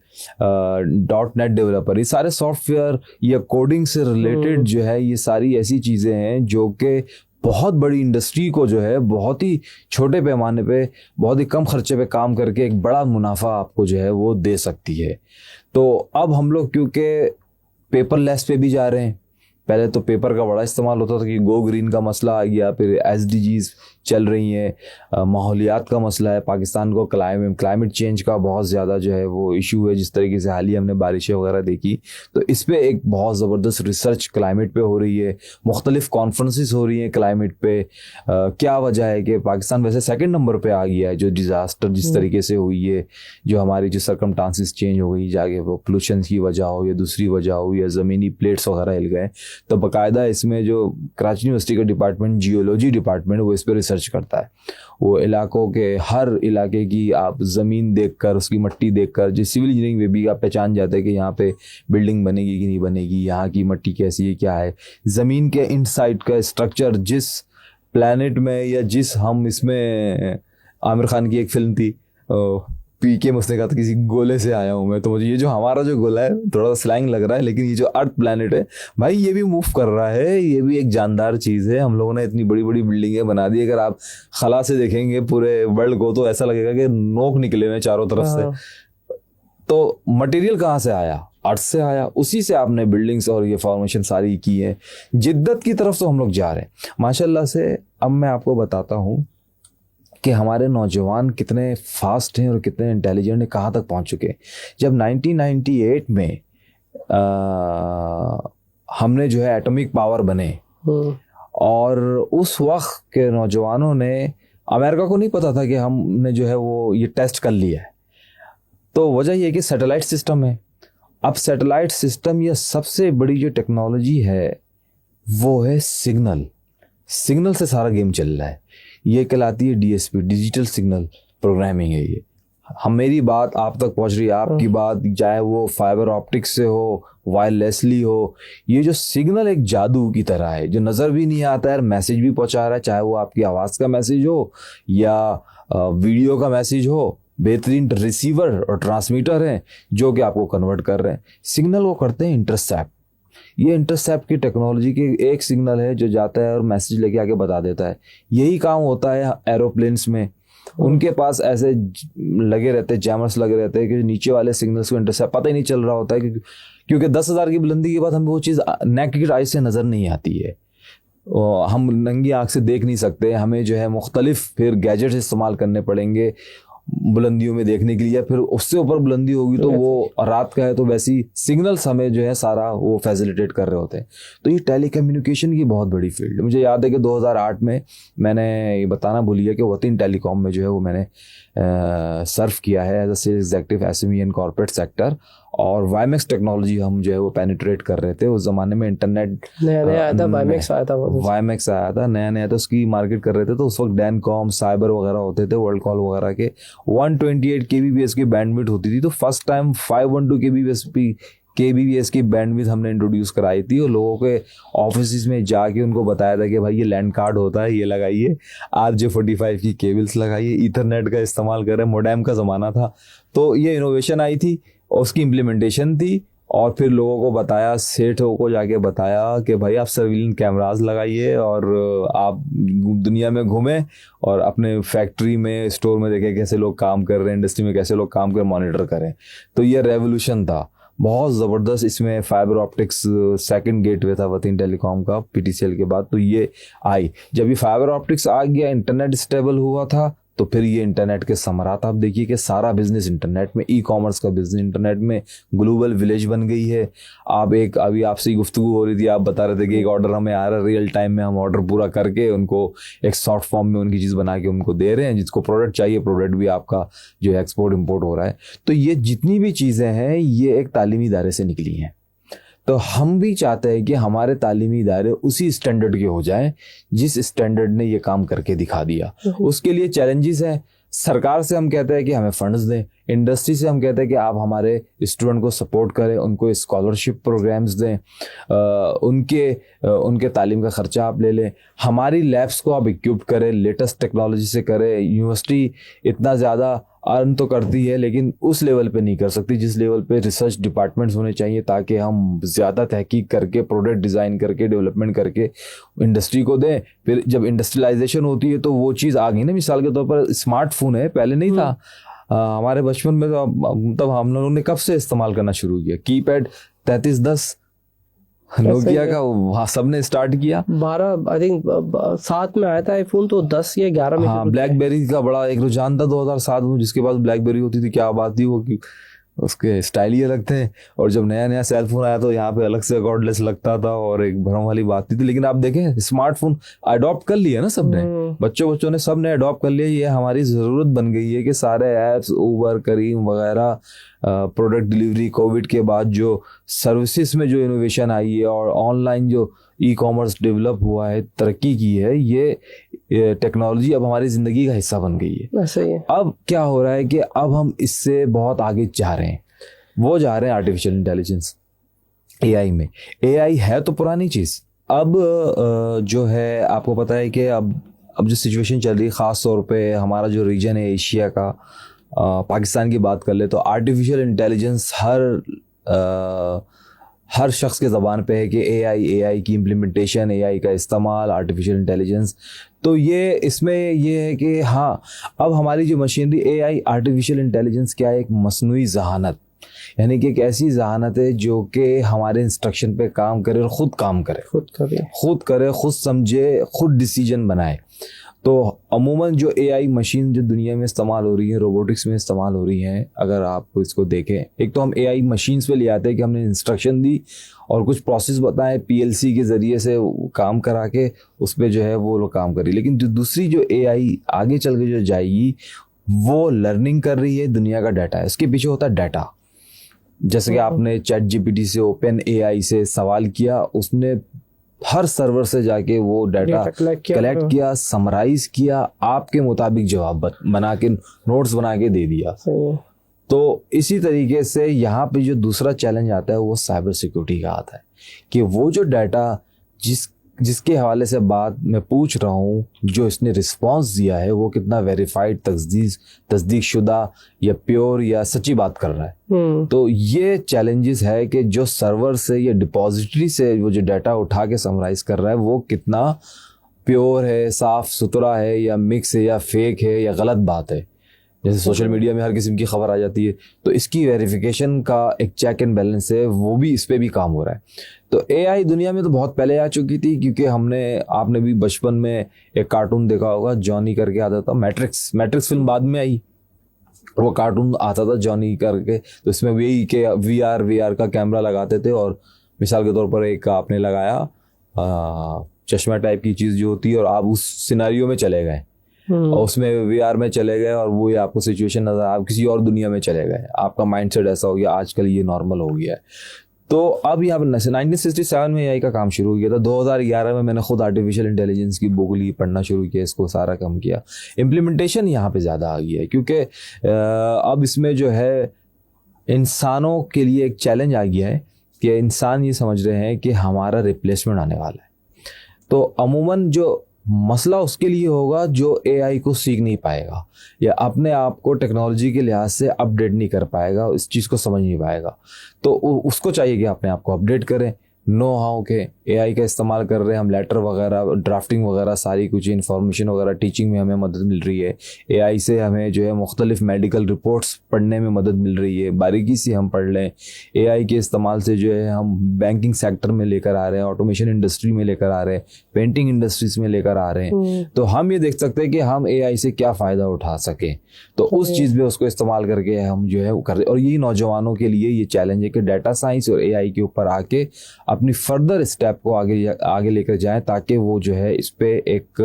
.NET डेवलपर, ये सारे सॉफ्टवेयर या कोडिंग से रिलेटेड जो है ये सारी ऐसी चीज़ें हैं जो कि बहुत बड़ी इंडस्ट्री को जो है बहुत ही छोटे पैमाने पे, बहुत ही कम खर्चे पे काम करके एक बड़ा मुनाफा आपको जो है वो दे सकती है। तो अब हम लोग क्योंकि पेपर लेस पे भी जा रहे हैं. पहले तो पेपर का बड़ा इस्तेमाल होता था कि गो ग्रीन का मसला आ गया, फिर SDGs चल रही हैं, माहौलियात का मसला है, पाकिस्तान को क्लाइमेट चेंज का बहुत ज़्यादा जो है वो इशू है. जिस तरीके से हालिया हमने बारिशें वगैरह देखी, तो इस पर एक बहुत ज़बरदस्त रिसर्च क्लाइमेट पे हो रही है, मुख्तलिफ कॉन्फ्रेंसेस हो रही हैं क्लाइमेट पे. क्या वजह है कि पाकिस्तान वैसे सेकंड नंबर पे आ गया है, जो डिज़ास्टर जिस तरीके से हुई है, जो हमारी जो सर्कमस्टांसिस चेंज हो गई, जाके वो पोल्यूशन की वजह हो या दूसरी वजह हो या ज़मीनी प्लेट्स वगैरह हिल गए, तो बाकायदा इसमें जो कराची यूनिवर्सिटी का डिपार्टमेंट, जियोलॉजी डिपार्टमेंट, वो इस पर रिसर्च करता है. वो इलाकों के हर इलाके की आप ज़मीन देखकर, उसकी मट्टी देखकर, जो सिविल इंजीनियरिंग में भी आप पहचान जाते हैं कि यहाँ पे बिल्डिंग बनेगी कि नहीं बनेगी, यहाँ की मट्टी कैसी है, क्या है ज़मीन के इनसाइड का स्ट्रक्चर. जिस प्लैनेट में या जिस हम इसमें, आमिर खान की एक फिल्म थी PK में, उसने कहा था किसी गोले से आया हूँ मैं, तो मुझे ये जो हमारा जो गोला है थोड़ा सा स्लैंग लग रहा है, लेकिन ये जो अर्थ प्लैनेट है भाई, ये भी मूव कर रहा है, ये भी एक जानदार चीज़ है. हम लोगों ने इतनी बड़ी बड़ी बिल्डिंगें बना दी, अगर आप खला से देखेंगे पूरे वर्ल्ड को तो ऐसा लगेगा कि नोक निकले हुए चारों तरफ से. तो मटेरियल कहाँ से आया? अर्थ से आया, उसी से आपने बिल्डिंग्स और ये फॉर्मेशन सारी की है. जिद्दत की तरफ तो हम लोग जा रहे हैं माशाल्लाह से. अब मैं आपको बताता हूँ कि हमारे नौजवान कितने फास्ट हैं और कितने इंटेलिजेंट हैं, कहाँ तक पहुँच चुके हैं. जब 1998 में हमने जो है एटॉमिक पावर बने, और उस वक्त के नौजवानों ने, अमेरिका को नहीं पता था कि हमने जो है वो ये टेस्ट कर लिया है. तो वजह ये है कि सैटेलाइट सिस्टम है. अब सैटेलाइट सिस्टम, ये सबसे बड़ी जो टेक्नोलॉजी है वो है सिग्नल. सिग्नल से सारा गेम चल रहा है. ये कहलाती है DSP, डिजिटल सिग्नल प्रोग्रामिंग है. ये मेरी बात आप तक पहुंच रही है, आपकी बात, चाहे वो फाइबर ऑप्टिक्स से हो, वायरलेसली हो. ये जो सिग्नल एक जादू की तरह है, जो नज़र भी नहीं आता है, मैसेज भी पहुंचा रहा है, चाहे वो आपकी आवाज़ का मैसेज हो या वीडियो का मैसेज हो. बेहतरीन रिसीवर और ट्रांसमीटर हैं जो कि आपको कन्वर्ट कर रहे हैं. सिग्नल वो करते हैं इंटरसेप्ट. ये इंटरसेप्ट की टेक्नोलॉजी की एक सिग्नल है जो जाता है और मैसेज लेके आके बता देता है. यही काम होता है एरोप्लेन्स में. उनके पास ऐसे लगे रहते हैं, जैमर्स लगे रहते हैं कि नीचे वाले सिग्नल्स को इंटरसेप्ट पता ही नहीं चल रहा होता है, क्योंकि 10,000 की बुलंदी के बाद हमें वो चीज़ नेकेड आई से नज़र नहीं आती है. हम नंगी आँख से देख नहीं सकते. हमें जो है मुख्तलिफ फिर गैजेट्स इस्तेमाल करने पड़ेंगे बुलंदियों में देखने के लिए, या फिर उससे ऊपर बुलंदी होगी तो वो रात का है तो वैसी सिग्नल्स हमें जो है सारा वो फैसिलिटेट कर रहे होते हैं. तो ये टेली कम्युनिकेशन की बहुत बड़ी फील्ड. मुझे याद है कि 2008 में मैंने ये बताना भूल गया कि वतीन टेलीकॉम में जो है वो मैंने सर्व किया है as a sales executive SME and corporate sector. और वाईमैक्स टेक्नोलॉजी हम जो है वो पेनिट्रेट कर रहे थे. उस ज़माने में इंटरनेट नया आया था, वाईमैक्स आया था नया, तो उसकी मार्केट कर रहे थे. तो उस वक्त डैनकॉम, साइबर वगैरह होते थे, वर्ल्ड कॉल वगैरह के 128 kbps की बैंडविड्थ होती थी. तो फर्स्ट टाइम 512 kbps की बैंडविड्थ हमने इंट्रोड्यूस कराई थी, और लोगों के ऑफिस में जाके उनको बताया था कि भाई ये लैंड कार्ड होता है, ये लगाइए, RJ45 की केबल्स लगाइए, ईथरनेट का इस्तेमाल करें. मोडेम का ज़माना था. तो ये इनोवेशन आई थी, उसकी इम्प्लीमेंटेशन थी, और फिर लोगों को बताया, सेठों को जाके बताया कि भाई आप सर्विलेंस कैमरास लगाइए और आप दुनिया में घूमें और अपने फैक्ट्री में, स्टोर में देखें कैसे लोग काम कर रहे हैं, इंडस्ट्री में कैसे लोग काम कर, मॉनिटर करें. तो ये रेवोल्यूशन था बहुत ज़बरदस्त. इसमें फाइबर ऑप्टिक्स सेकंड गेटवे था वतीन टेलीकॉम का PTCL के बाद. तो ये आई, जब ये फाइबर ऑप्टिक्स आ गया, इंटरनेट स्टेबल हुआ था, तो फिर ये इंटरनेट के समरात आप देखिए कि सारा बिजनेस इंटरनेट में, ई-कॉमर्स का बिजनेस इंटरनेट में, ग्लोबल विलेज बन गई है. आप एक, अभी आपसे गुफ्तगू हो रही थी, आप बता रहे थे कि एक ऑर्डर हमें आ रहा है, रियल टाइम में हम ऑर्डर पूरा करके उनको एक सॉफ्ट फॉर्म में उनकी चीज़ बना के उनको दे रहे हैं. जिसको प्रोडक्ट चाहिए, प्रोडक्ट भी आपका जो है एक्सपोर्ट इम्पोर्ट हो रहा है. तो ये जितनी भी चीज़ें हैं ये एक तालीमी इदारे से निकली हैं. तो हम भी चाहते हैं कि हमारे तालीमी इदारे उसी स्टैंडर्ड के हो जाएं जिस स्टैंडर्ड ने ये काम करके दिखा दिया. उसके लिए चैलेंजेस हैं. सरकार से हम कहते हैं कि हमें फंड्स दें, इंडस्ट्री से हम कहते हैं कि आप हमारे स्टूडेंट को सपोर्ट करें, उनको स्कॉलरशिप प्रोग्राम्स दें, उनके तालीम का ख़र्चा आप ले लें, हमारी लैब्स को आप इक्विप करें, लेटेस्ट टेक्नोलॉजी से करें. यूनिवर्सिटी इतना ज़्यादा अर्न तो करती है लेकिन उस लेवल पे नहीं कर सकती जिस लेवल पे रिसर्च डिपार्टमेंट्स होने चाहिए, ताकि हम ज़्यादा तहकीक करके, प्रोडक्ट डिज़ाइन करके, डेवलपमेंट करके इंडस्ट्री को दें. फिर जब इंडस्ट्रियलाइजेशन होती है तो वो चीज़ आ गई ना. मिसाल के तौर पर स्मार्टफोन है, पहले नहीं था. हमारे बचपन में तो मतलब हम लोगों ने कब से इस्तेमाल करना शुरू किया, कीपैड 3310 नोकिया का वहाँ सबने स्टार्ट किया, 12 आई थिंक 7 में आया था आईफोन, तो 10 या 11 में। हाँ, ब्लैकबेरी का बड़ा एक रुझान था 2007 में, जिसके पास ब्लैकबेरी होती थी क्या बात थी वो, कि उसके स्टाइल ही अलग थे। और जब नया नया सेल फोन आया तो यहाँ पे अलग से कॉर्डलेस लगता था और एक भ्रम वाली बात थी। लेकिन आप देखें स्मार्टफोन अडॉप्ट कर लिया ना सबने, बच्चों ने सबने अडॉप्ट कर लिया। ये हमारी ज़रूरत बन गई है कि सारे ऐप्स, उबर, करीम वगैरह, प्रोडक्ट डिलीवरी, कोविड के बाद जो सर्विसेज में जो इनोवेशन आई है और ऑनलाइन जो ई कॉमर्स डेवलप हुआ है, तरक्की की है, ये टेक्नोलॉजी अब हमारी ज़िंदगी का हिस्सा बन गई है। ऐसा ही है। अब क्या हो रहा है कि अब हम इससे बहुत आगे जा रहे हैं, वो जा रहे हैं आर्टिफिशियल इंटेलिजेंस, एआई में। एआई है तो पुरानी चीज़, अब जो है आपको पता है कि अब जो सिचुएशन चल रही है, ख़ास तौर पे हमारा जो रीजन है एशिया का, पाकिस्तान की बात कर ले तो आर्टिफिशियल इंटेलिजेंस हर शख्स के ज़बान पे है कि एआई की इम्प्लीमेंटेशन, एआई का इस्तेमाल, आर्टिफिशियल इंटेलिजेंस। तो ये इसमें ये है कि हाँ, अब हमारी जो मशीनरी, एआई, आर्टिफिशियल इंटेलिजेंस क्या है, एक मसनूई ज़हानत, यानी कि एक ऐसी ज़हानत है जो कि हमारे इंस्ट्रक्शन पे काम करे और ख़ुद काम करे, खुद करे, खुद समझे, खुद डिसीजन बनाए। तो अमूमन जो एआई मशीन जो दुनिया में इस्तेमाल हो रही है, रोबोटिक्स में इस्तेमाल हो रही हैं, अगर आप इसको देखें, एक तो हम एआई मशीन्स पे ले आते हैं कि हमने इंस्ट्रक्शन दी और कुछ प्रोसेस बताएं, पीएलसी के ज़रिए से काम करा के उस पर जो है वो लोग काम करी। लेकिन जो दूसरी जो एआई आगे चल के जो जाएगी, वो लर्निंग कर रही है, दुनिया का डाटा है, इसके पीछे होता है डाटा। जैसे कि आपने चैट जीपीटी से, ओपन एआई से सवाल किया, उसने हर सर्वर से जाके वो डाटा कलेक्ट किया, समराइज किया, आपके मुताबिक जवाब बना के, नोट्स बना के दे दिया। तो इसी तरीके से यहाँ पे जो दूसरा चैलेंज आता है वो साइबर सिक्योरिटी का आता है कि वो जो डाटा जिसके हवाले से बात मैं पूछ रहा हूँ, जो इसने रिस्पांस दिया है, वो कितना वेरीफाइड, तस्दीक शुदा या प्योर या सच्ची बात कर रहा है। तो ये चैलेंजेस है कि जो सर्वर से या डिपॉजिटरी से वो जो डाटा उठा के समराइज कर रहा है, वो कितना प्योर है, साफ सुथरा है, या मिक्स है, या फेक है, या गलत बात है। जैसे सोशल मीडिया में हर किस्म की खबर आ जाती है, तो इसकी वेरिफिकेशन का एक चेक एंड बैलेंस है, वो भी इस पे भी काम हो रहा है। तो एआई दुनिया में तो बहुत पहले आ चुकी थी, क्योंकि आपने भी बचपन में एक कार्टून देखा होगा, जॉनी करके आता था, मैट्रिक्स फिल्म बाद में आई, वो कार्टून आता था जॉनी करके। तो इसमें वही के वीआर का कैमरा लगाते थे, और मिसाल के तौर पर एक आपने लगाया चश्मा टाइप की चीज़ जो होती है, और आप उस सिनेरियो में चले गए और उसमें वीआर में चले गए, और वो आपको सिचुएशन नजर, आप किसी और दुनिया में चले गए, आपका माइंडसेट ऐसा हो गया। आजकल ये नॉर्मल हो गया है। तो अब यहाँ पर 1967 में एआई का काम शुरू हो गया था। 2011 में मैंने खुद आर्टिफिशियल इंटेलिजेंस की बुक ली, पढ़ना शुरू किया, इसको सारा काम किया। इम्प्लीमेंटेशन यहाँ पे ज़्यादा आ गई है, क्योंकि अब इसमें जो है इंसानों के लिए एक चैलेंज आ गया है कि इंसान ये समझ रहे हैं कि हमारा रिप्लेसमेंट आने वाला है। तो अमूमन जो मसला उसके लिए होगा जो एआई को सीख नहीं पाएगा, या अपने आप को टेक्नोलॉजी के लिहाज से अपडेट नहीं कर पाएगा, इस चीज़ को समझ नहीं पाएगा। तो उसको चाहिए कि अपने आप को अपडेट करें, नो हाउ के एआई का इस्तेमाल कर रहे हैं हम, लेटर वगैरह, ड्राफ्टिंग वगैरह, सारी कुछ इन्फॉर्मेशन वगैरह, टीचिंग में हमें मदद मिल रही है। एआई से हमें जो है मुख्तलिफ मेडिकल रिपोर्ट्स पढ़ने में मदद मिल रही है, बारीकी से हम पढ़ लें। एआई के इस्तेमाल से जो है हम बैंकिंग सेक्टर में लेकर आ रहे हैं, ऑटोमेशन इंडस्ट्री में लेकर आ रहे हैं, पेंटिंग इंडस्ट्रीज में लेकर आ रहे हैं। तो हम ये देख सकते हैं कि हम एआई से क्या फ़ायदा उठा सकें, तो उस चीज़ में उसको इस्तेमाल करके हम जो है वो कर रहे हैं। और यही नौजवानों के लिए ये चैलेंज है कि डाटा साइंस और एआई के ऊपर आके अपनी फर्दर स्टेप को आगे लेकर जाएं, ताकि वो जो है इस पे एक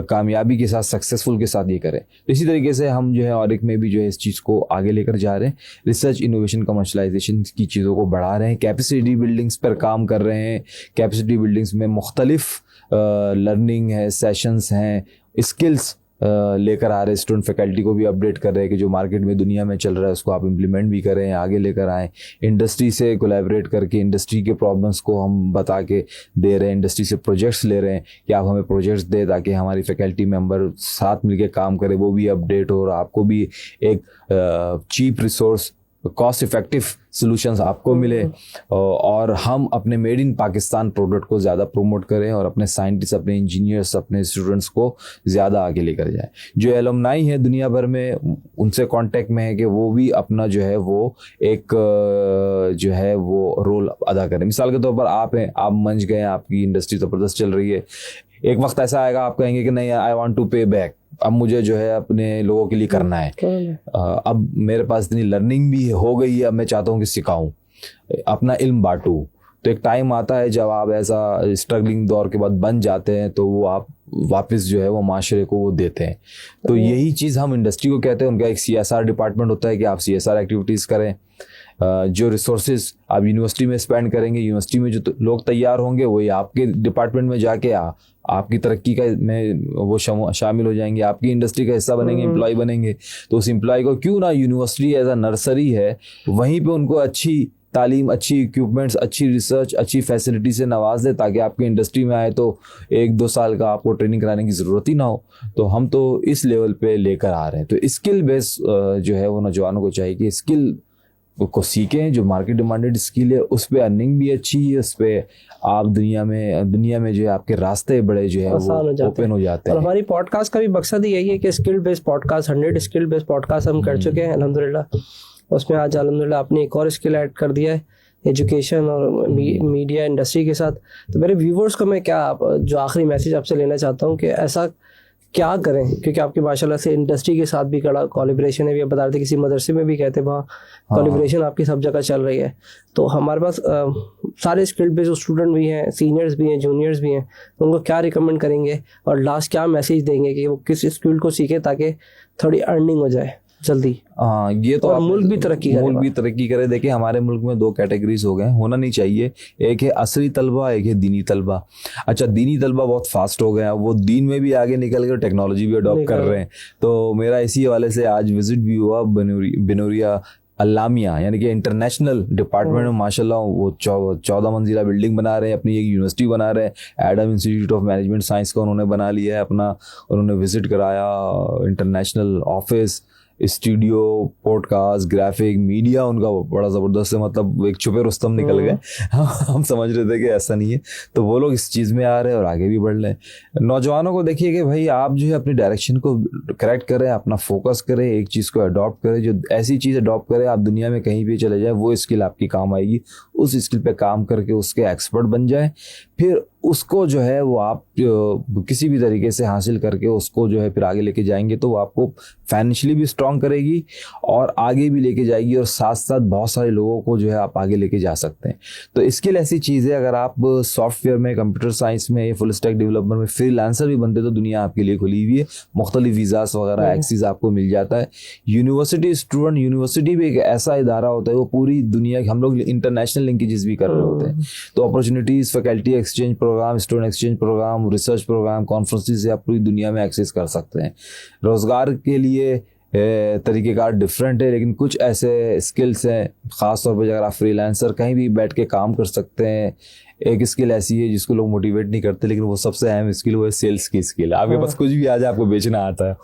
कामयाबी के साथ, सक्सेसफुल के साथ ये करें। तो इसी तरीके से हम जो है ऑरिक में भी जो है इस चीज़ को आगे लेकर जा रहे हैं, रिसर्च, इनोवेशन, कमर्शलाइजेशन की चीज़ों को बढ़ा रहे हैं, कैपेसिटी बिल्डिंग्स पर काम कर रहे हैं। कैपेसिटी बिल्डिंग्स में मुख्तलिफ लर्निंग है, सेशंस हैं, स्किल्स लेकर आ रहे हैं, स्टूडेंट फैकल्टी को भी अपडेट कर रहे हैं कि जो मार्केट में दुनिया में चल रहा है उसको आप इम्प्लीमेंट भी करें, आगे लेकर आएँ। इंडस्ट्री से कोलैबोरेट करके इंडस्ट्री के प्रॉब्लम्स को हम बता के दे रहे हैं, इंडस्ट्री से प्रोजेक्ट्स ले रहे हैं कि आप हमें प्रोजेक्ट्स दें ताकि हमारी फैकल्टी मेंबर साथ मिलकर काम करें, वो भी अपडेट हो और आपको भी एक cheap resource cost effective solutions आपको मिले और हम अपने मेड इन पाकिस्तान प्रोडक्ट को ज़्यादा प्रमोट करें और अपने साइंटिस्ट, अपने इंजीनियर्स, अपने स्टूडेंट्स को ज़्यादा आगे लेकर जाएं. जो एलुमनाई है दुनिया भर में, उनसे कांटेक्ट में है कि वो भी अपना जो है वो एक जो है वो रोल अदा करें. मिसाल के तौर पर आप हैं, आप मंच गए, आपकी इंडस्ट्री ज़बरदस्त चल रही है, एक वक्त ऐसा आएगा आप कहेंगे कि नहीं आई वांट टू पे बैक, अब मुझे जो है अपने लोगों के लिए करना है, अब मेरे पास इतनी लर्निंग भी हो गई है, अब मैं चाहता हूँ कि सिखाऊं, अपना इल्म बांटूं. तो एक टाइम आता है जब आप ऐसा स्ट्रगलिंग दौर के बाद बन जाते हैं तो वो आप वापस जो है वो माशरे को वो देते हैं. तो यही चीज़ हम इंडस्ट्री को कहते हैं. उनका एक CSR डिपार्टमेंट होता है कि आप CSR एक्टिविटीज़ करें. जो रिसोर्सेज आप यूनिवर्सिटी में स्पेंड करेंगे, यूनिवर्सिटी में जो लोग तैयार होंगे वही आपके डिपार्टमेंट में जाके आपकी तरक्की का में वो शामिल हो जाएंगे, आपकी इंडस्ट्री का हिस्सा बनेंगे, एम्प्लॉय बनेंगे. तो उस एम्प्लॉय को क्यों ना यूनिवर्सिटी एज अ नर्सरी है, वहीं पे उनको अच्छी तालीम, अच्छी इक्विपमेंट्स, अच्छी रिसर्च, अच्छी फैसिलिटी से नवाज दे ताकि आपकी इंडस्ट्री में आए तो 1-2 साल का आपको ट्रेनिंग कराने की ज़रूरत ही ना हो. तो हम तो इस लेवल पे लेकर आ रहे हैं. तो स्किल बेस जो है वो नौजवानों को चाहिए कि स्किल को सीखें, जो मार्केट डिमांडेड स्किल है उस पर अर्निंग भी अच्छी है, उस पर आप दुनिया में जो है आपके रास्ते बड़े जो है वो ओपन हो जाते हैं. और हमारी पॉडकास्ट का भी मकसद यही है कि skill based podcast, 100 skill based podcast हम कर चुके हैं अल्हम्दुलिल्लाह. उसमें आज अल्हम्दुलिल्लाह आपने एक और स्किल ऐड कर दिया है, एजुकेशन और मीडिया इंडस्ट्री के साथ. तो मेरे व्यूवर्स को मैं जो आखिरी मैसेज आपसे लेना चाहता हूँ कि ऐसा क्या करें, क्योंकि आपकी माशाल्लाह से इंडस्ट्री के साथ भी कड़ा कोलैबोरेशन है. भी आप बता रहे थे किसी मदरसे में भी कहते वहाँ कोलैबोरेशन आपकी सब जगह चल रही है. तो हमारे पास सारे स्किल्ड पे जो स्टूडेंट भी हैं, सीनियर्स भी हैं, जूनियर्स भी हैं, तो उनको क्या रिकमेंड करेंगे और लास्ट क्या मैसेज देंगे कि वो किस स्किल को सीखे ताकि थोड़ी अर्निंग हो जाए जल्दी. हाँ, ये तो मुल्क भी तरक्की करे. देखिए हमारे मुल्क में 2 कैटेगरीज हो गए, होना नहीं चाहिए. एक है असली तलबा, एक है दीनी तलबा. अच्छा, दीनी तलबा बहुत फास्ट हो गए हैं, वो दीन में भी आगे निकल गए, टेक्नोलॉजी भी अडॉप्ट कर रहे हैं. तो मेरा इसी हवाले से आज विजिट भी हुआ बिनोरिया अल्लामिया, यानी कि इंटरनेशनल डिपार्टमेंट में माशाल्लाह वो 14 मंजिला बिल्डिंग बना रहे हैं, अपनी एक यूनिवर्सिटी बना रहे हैं. Adam institute of management science का उन्होंने बना लिया है अपना. उन्होंने विजिट कराया international office, studio, podcast, graphic, media उनका बड़ा ज़बरदस्त है. मतलब एक छुपे रुस्तम निकल गए. हम समझ रहे थे कि ऐसा नहीं है. तो वो लोग इस चीज़ में आ रहे हैं और आगे भी बढ़ रहे हैं. नौजवानों को देखिए कि भाई आप जो है अपनी डायरेक्शन को करेक्ट करें, अपना फोकस करें, एक चीज़ को अडॉप्ट करें. जो ऐसी चीज़ अडॉप्ट करें आप दुनिया में कहीं भी चले जाए वो स्किल आपकी काम आएगी. उस स्किल पे काम करके उसके एक्सपर्ट बन जाए, फिर उसको जो है वो आप किसी भी तरीके से हासिल करके उसको जो है फिर आगे लेके जाएंगे तो वो आपको फाइनेंशियली भी स्ट्रॉन्ग करेगी और आगे भी लेके जाएगी, और साथ साथ बहुत सारे लोगों को जो है आप आगे लेके जा सकते हैं. तो स्किल ऐसी चीज़ है, अगर आप सॉफ्टवेयर में, कंप्यूटर साइंस में, फुल स्टैक डेवलपमेंट में फ्रीलांसर भी बनते तो दुनिया आपके लिए खुली हुई है. मुख्तलिफ वीज़ास वगैरह एक्सेस आपको मिल जाता है. यूनिवर्सिटी भी एक ऐसा इदारा होता है, वो पूरी दुनिया, हम लोग इंटरनेशनल लिंकेजेस भी कर रहे होते हैं. तो opportunities, faculty exchange program, student exchange program, research program, conferences से आप पूरी दुनिया में एक्सेस कर सकते हैं. रोज़गार के लिए तरीक़ेकार डिफरेंट है, लेकिन कुछ ऐसे स्किल्स हैं ख़ास तौर पर अगर आप फ्रीलांसर कहीं भी बैठ के काम कर सकते हैं. एक स्किल ऐसी है जिसको लोग मोटिवेट नहीं करते, लेकिन वो सबसे अहम स्किल वो है सेल्स की स्किल. आपके पास कुछ भी आ जाए, आपको बेचना आता है.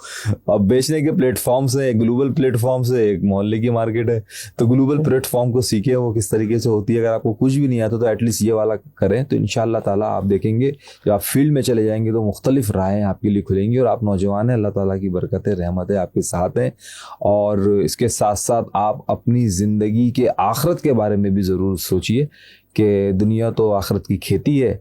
अब बेचने के प्लेटफॉर्म्स हैं, ग्लोबल प्लेटफॉर्म्स है, एक मोहल्ले की मार्केट है. तो ग्लोबल प्लेटफॉर्म को सीखे वो किस तरीके से होती है. अगर आपको कुछ भी नहीं आता तो एटलीस्ट ये वाला करें, तो इंशाअल्लाह ताला आप देखेंगे जब आप फील्ड में चले जाएंगे तो मुख्तलिफ राहें आपके लिए खुलेंगी. और आप नौजवान हैं, अल्लाह ताला की बरकतें, रहमतें आपके साथ हैं. और इसके साथ साथ आप अपनी ज़िंदगी के आखिरत के बारे में भी ज़रूर सोचिए कि दुनिया तो आखिरत की खेती है.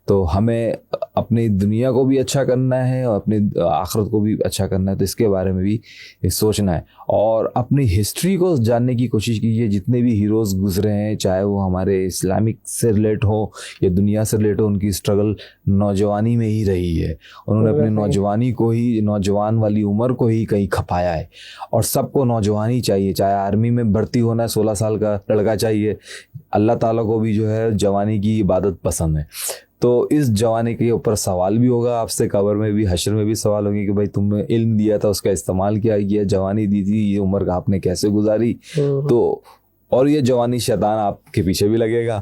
तो हमें अपनी दुनिया को भी अच्छा करना है और अपनी आखिरत को भी अच्छा करना है. तो इसके बारे में भी सोचना है और अपनी हिस्ट्री को जानने की कोशिश कीजिए. जितने भी हीरोज़ गुजरे हैं, चाहे वो हमारे इस्लामिक से रिलेट हो या दुनिया से रिलेट हो, उनकी स्ट्रगल नौजवानी में ही रही है. उन्होंने अपनी नौजवानी को ही, नौजवान वाली उम्र को ही कहीं खपाया है. और सबको नौजवानी चाहिए, चाहे आर्मी में भर्ती होना है, 16 साल का लड़का चाहिए. अल्लाह ताला को भी जो है जवानी की इबादत पसंद है. तो इस जवानी के ऊपर सवाल भी होगा आपसे, कब्र में भी, हश्र में भी सवाल होंगे कि भाई तुमने इल्म दिया था, उसका इस्तेमाल क्या किया, जवानी दी थी, ये उम्र का आपने कैसे गुजारी. तो और ये जवानी शैतान आपके पीछे भी लगेगा.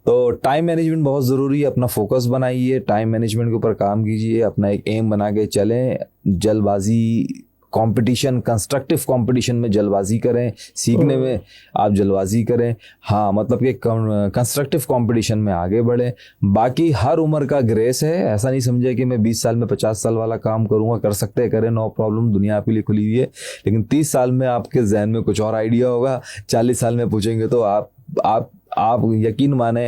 तो टाइम मैनेजमेंट बहुत ज़रूरी है. अपना फोकस बनाइए, टाइम मैनेजमेंट के ऊपर काम कीजिए, अपना एक एम बना के चलें. जल्दबाजी कंपटीशन, कंस्ट्रक्टिव कंपटीशन में जल्दबाजी करें, सीखने में आप जल्दबाजी करें, हाँ मतलब कि कंस्ट्रक्टिव कंपटीशन में आगे बढ़ें. बाकी हर उम्र का ग्रेस है, ऐसा नहीं समझे कि मैं 20 साल में 50 साल वाला काम करूँगा, कर सकते हैं करें, नो प्रॉब्लम, दुनिया आपके लिए खुली हुई है. लेकिन 30 साल में आपके जहन में कुछ और आइडिया होगा, 40 साल में पूछेंगे तो आप यकीन माने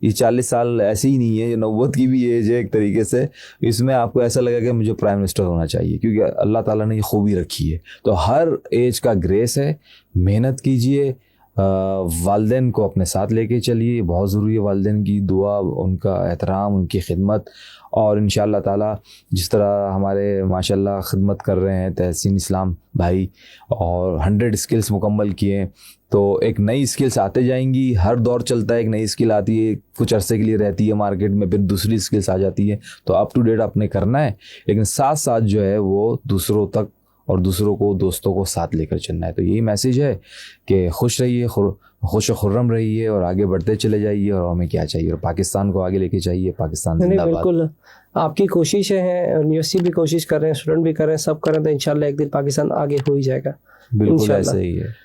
ये 40 साल ऐसे ही नहीं है, ये 90 की भी एज है एक तरीके से. इसमें आपको ऐसा लगेगा कि मुझे प्राइम मिनिस्टर होना चाहिए, क्योंकि अल्लाह ताला ने ये खूबी रखी है. तो हर एज का ग्रेस है, मेहनत कीजिए, वालिदैन को अपने साथ लेके चलिए, बहुत ज़रूरी है वालिदैन की दुआ, उनका एहतराम, उनकी खिदमत. और इंशाअल्लाह ताला जिस तरह हमारे माशाल्लाह खिदमत कर रहे हैं तहसीन इस्लाम भाई, और 100 स्किल्स मुकम्मल किए, तो एक नई स्किल्स आते जाएंगी, हर दौर चलता है, एक नई स्किल आती है, कुछ अरसे के लिए रहती है मार्केट में, फिर दूसरी स्किल्स आ जाती है. तो अप टू डेट आपने करना है, लेकिन साथ साथ जो है वो दूसरों तक और दूसरों को, दोस्तों को साथ लेकर चलना है. तो यही मैसेज है कि खुश रहिए, खुश खुर्रम रहिए और आगे बढ़ते चले जाइए. और हमें क्या चाहिए, और पाकिस्तान को आगे लेके चाहिए. पाकिस्तान जिंदाबाद. बिल्कुल आपकी कोशिशें हैं, यूनिवर्सिटी भी कोशिश कर रहे हैं, स्टूडेंट भी कर रहे हैं, सब कर रहे हैं, तो इंशाल्लाह एक दिन पाकिस्तान आगे हो ही जाएगा. बिल्कुल ऐसे ही है.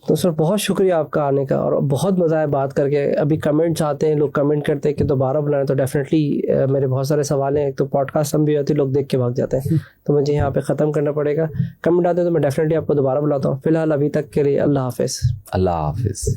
तो सर बहुत शुक्रिया आपका आने का, और बहुत मज़ा आया बात करके. अभी कमेंट्स आते हैं, लोग कमेंट करते हैं कि दोबारा बुलाएं, तो डेफिनेटली मेरे बहुत सारे सवाल हैं. एक तो पॉडकास्ट हम भी होती, लोग देख के भाग जाते हैं, तो मुझे यहाँ पे ख़त्म करना पड़ेगा. कमेंट आते हैं तो मैं डेफिनेटली आपको दोबारा बुलाता हूँ. फिलहाल अभी तक के लिए अल्लाह हाफिज़. अल्लाह हाफिज़.